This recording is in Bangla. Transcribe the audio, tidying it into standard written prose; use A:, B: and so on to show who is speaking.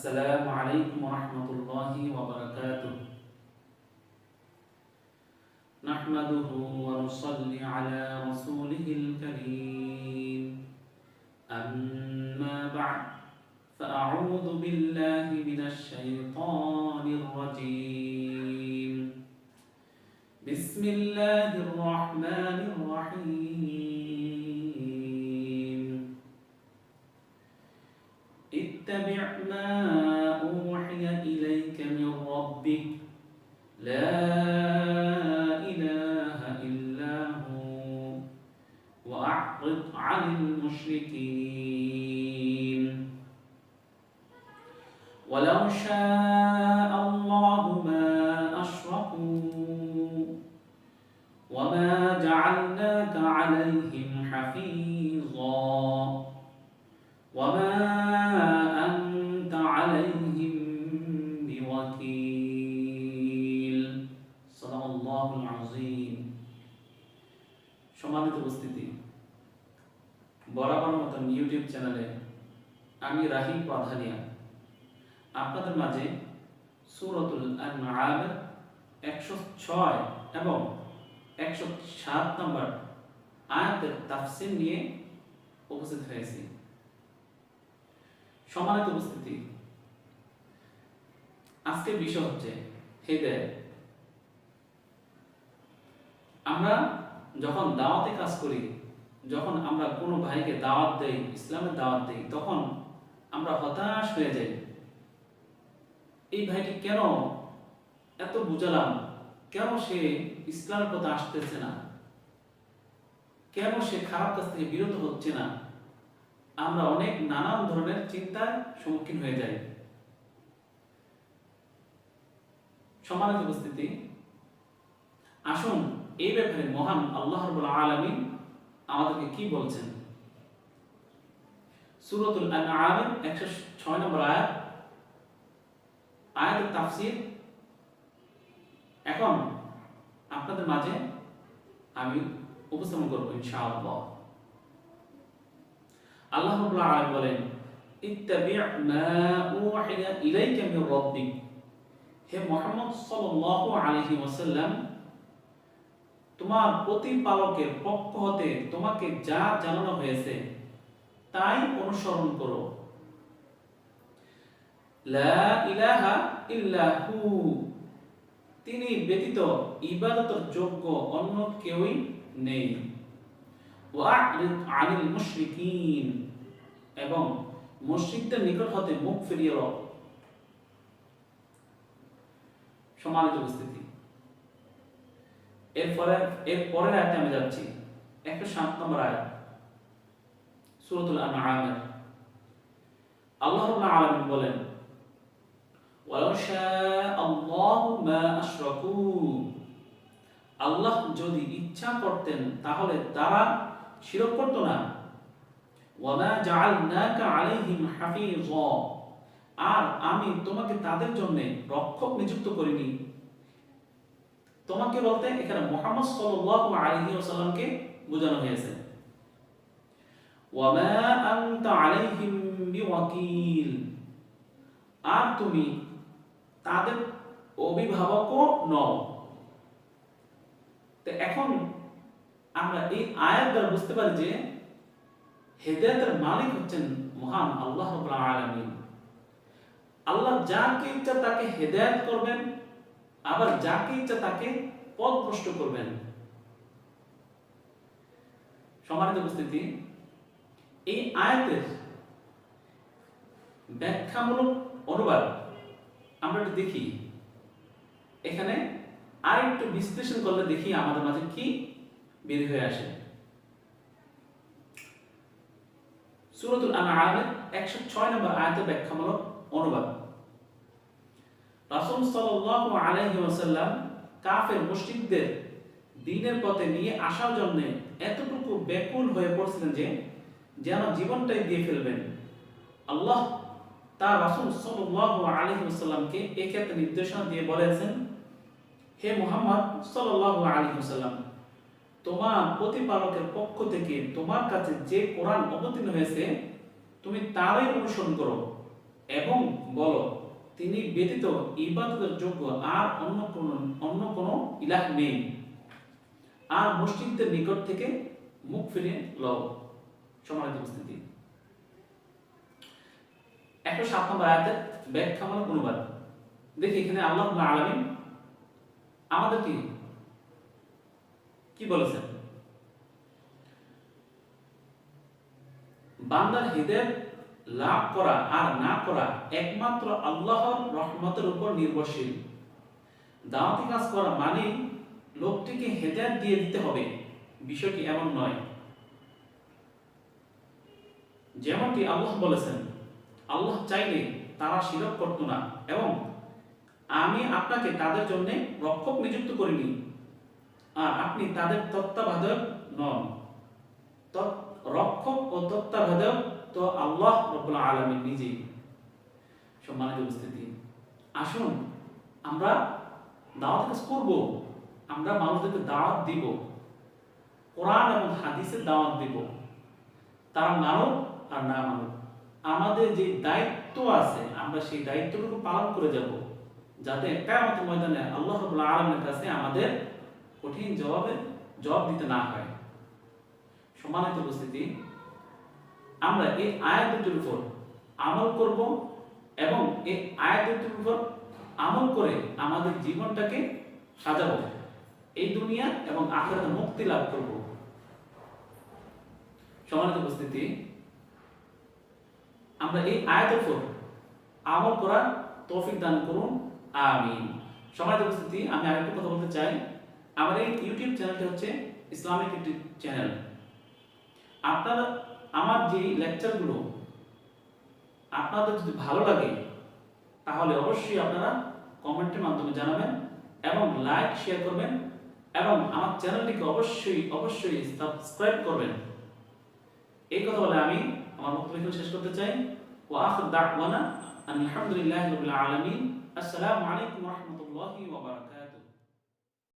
A: السلام عليكم ورحمة الله وبركاته. نحمده ونصلي على رسوله الكريم. أما بعد فأعوذ بالله من الشيطان الرجيم. بسم الله الرحمن الرحيم. اتبع ما أوحي إليك من ربك لا إله إلا هو وأعرض عن المشركين. ولو شاء الله ما أشركوا وما جعلناك عليهم حفيظا وما أنت عليهم بوكيل. صدق الله العظيم. সম্মানিত উপস্থিতি, বরাবর মতন ইউটিউব চ্যানেলে আমি রাহিম পাধানিয়া আপনাদের মাঝে সূরাতুল আনআম 106 এবং 107 নম্বর আয়াতের তাফসীর নিয়ে উপস্থিত হয়েছি। সম্মানিত উপস্থিতি, আজকের বিষয় হচ্ছে হেদায়েত। আমরা যখন দাওয়াতে কাজ করি, যখন আমরা কোনো ভাইকে দাওয়াত দেই, ইসলামের দাওয়াত দেই, তখন আমরা হতাশ হয়ে যাই। এই ভাইটি কেন এত বুঝালাম, কেন সে ইসলামের পথে আসতেছে না, কেন সে খারাপ কাজ থেকে বিরত হচ্ছে না। আমরা অনেক নানান ধরনের চিন্তার সম্মুখীন হয়ে যাই। সম্মানিত উপস্থিতি, আসুন এই ব্যাপারে মহান আল্লাহ রাব্বুল আলামিন আমাদেরকে কি বলছেন। সূরাতুল আনআম 106 নম্বর আয়াতের তাফসীর এখন আপনাদের মাঝে আমি উপস্থাপন করব ইনশাআল্লাহ। আল্লাহ রাব্বুল আলামিন বলেন, ইত্তাবি' মা উহিয়া ইলাইকা মির রাব্বিক। হে মুহাম্মদ সাল্লাল্লাহু আলাইহি ওয়াসাল্লাম, তোমার প্রতিপালকের পক্ষ হতে তোমাকে যা জানানো হয়েছে তাই অনুসরণ করো। লা ইলাহা ইল্লা হু, তিনি ব্যতীত ইবাদতের যোগ্য অন্য কেউই নেই। ওয়া'রিদ আনিল মুশরিকিন, এবং মুশরিকদের নিকট হতে মুখ ফিরিয়ে রাখো। সম্মানিত উপস্থিতি, এরপরের আয়াতে আমি যাচ্ছি 107 নম্বর আয়াত সূরাতুল আনআম। আল্লাহ রাব্বুল আলামিন বলেন, ওয়ালাউ শাআল্লাহু মা আশরাকু, আল্লাহ যদি ইচ্ছা করতেন তাহলে তারা শিরক করত না। ওয়ামা জাআলনাকা আলাইহিম হাফিযা, আর আমি তোমাকে তাদের জন্য রক্ষক নিযুক্ত করিনি। তোমাকে বলতে এখানে মুহাম্মদ সাল্লাল্লাহু আলাইহি ওয়াসাল্লামকে বোঝানো হয়েছে। ওয়ামা আনতা আলাইহিম বিওয়াকিল, আর তুমি তাদের অভিভাবকও নও। তো এখন আমরা এই আয়াত দ্বারা বুঝতে পারি যে হেদায়েতের মালিক হচ্ছেন মহান আল্লাহ রাব্বুল আলামিন। আল্লাহ যাকে ইচ্ছা তাকে হেদায়েত করবেন, আবার যাকে ইচ্ছা তাকে পথভ্রষ্ট করবেন। সম্মানিত উপস্থিতি, এই আয়াতের ব্যাখ্যামূলক অনুবাদ আমরা একটু দেখি। এখানে আরেকটু বিশ্লেষণ করলে দেখি আমাদের মাঝে কি বের হয়ে আসে। সূরাতুল আনআম 106 নম্বর আয়াতের ব্যাখ্যামূলক অনুবাদ। রাসূল সাল্লাল্লাহু আলাইহি ওয়াসাল্লাম কাফের মুশরিকদের দ্বীনের পথে নিয়ে আসার জন্য এতটুকু ব্যাকুল হয়ে পড়ছিলেন যে যেন জীবনটাই দিয়ে ফেলবেন। আল্লাহ তার রাসূল সাল্লাল্লাহু আলাইহি ওয়াসাল্লামকে এই ক্ষেত্রে নির্দেশনা দিয়ে বলেছেন, হে মুহাম্মদ সাল্লাল্লাহু আলাইহি ওয়াসাল্লাম, তোমার প্রতিপালকের পক্ষ থেকে তোমার কাছে যে কোরআন অবতীর্ণ হয়েছে তুমি তারই অনুসরণ করো এবং বলো, তিনি ব্যতীত ইবাদতের যোগ্য আর অন্য কোনো ইলাহ নেই, আর মসজিদদের নিকট থেকে মুখ ফিরিয়ে লও। সম্মানিত উপস্থিতি, 107 নম্বর আয়াতের ব্যাখ্যামূলক অনুবাদ। দেখি এখানে আল্লাহ রাব্বুল আলামিন আমাদেরকে কি বলেছেন। বান্দার হিদায়াত লাভ করা আর না করা একমাত্র আল্লাহর রহমতের উপর নির্ভরশীল। দাওয়াতি কাজ করা মানে লোকটিকে হেদায়েত দিয়ে দিতে হবে, বিষয়টি এমন নয়। যেমনটি আল্লাহ বলেছেন, আল্লাহ চাইলে তারা শিরক করত না এবং আমি আপনাকে তাদের জন্য রক্ষক নিযুক্ত করিনি, আর আপনি তাদের তত্ত্বাবধায়ক নন। রক্ষক ও তত্ত্বাবধায়ক তো আল্লাহ রাব্বুল আলামিন নিজেই। সম্মানিত উপস্থিতি, আসুন আমরা দাওয়াত কাজ করব, আমরা মানুষদেরকে দাওয়াত দিব, কোরআন এবং হাদিসের দাওয়াত দিব, তারা মানুক আর না মানুক, আমাদের যে দায়িত্ব আছে আমরা সেই দায়িত্বটুকু পালন করে যাব, যাতে কিয়ামতের ময়দানে আল্লাহ রাব্বুল আলামিনের কাছে আমাদের কঠিন জবাব দিতে না হয়। সম্মানিত উপস্থিতি, আমরা এই আয়াত দুটির উপর আমল করব এবং এই আয়াত দুটির উপর আমল করে আমাদের জীবনটাকে সাজাবো, এই দুনিয়া এবং আখিরাতে মুক্তি লাভ করব। সম্মানিত উপস্থিতি, আমরা এই আয়াতের উপর আমল করার তৌফিক দান করুন, আমিন। সম্মানিত উপস্থিতি, আমি আরেকটু কথা বলতে চাই। আমার এই ইউটিউব চ্যানেলটি হচ্ছে ইসলামিক একটি চ্যানেল। আপনারা আমার যে লেকচারগুলো আপনাদের যদি ভালো লাগে তাহলে অবশ্যই আপনারা কমেন্টের মাধ্যমে জানাবেন এবং লাইক শেয়ার করবেন এবং আমার চ্যানেলটিকে অবশ্যই সাবস্ক্রাইব করবেন। এই কথা বলে আমি আমার বক্তব্য শেষ করতে চাই। ওয়া আখির দাওয়ানা আলহামদুলিল্লাহি রাব্বিল আলামিন। আসসালামু আলাইকুম ওয়া রাহমাতুল্লাহি ওয়া বারাকাতুহু।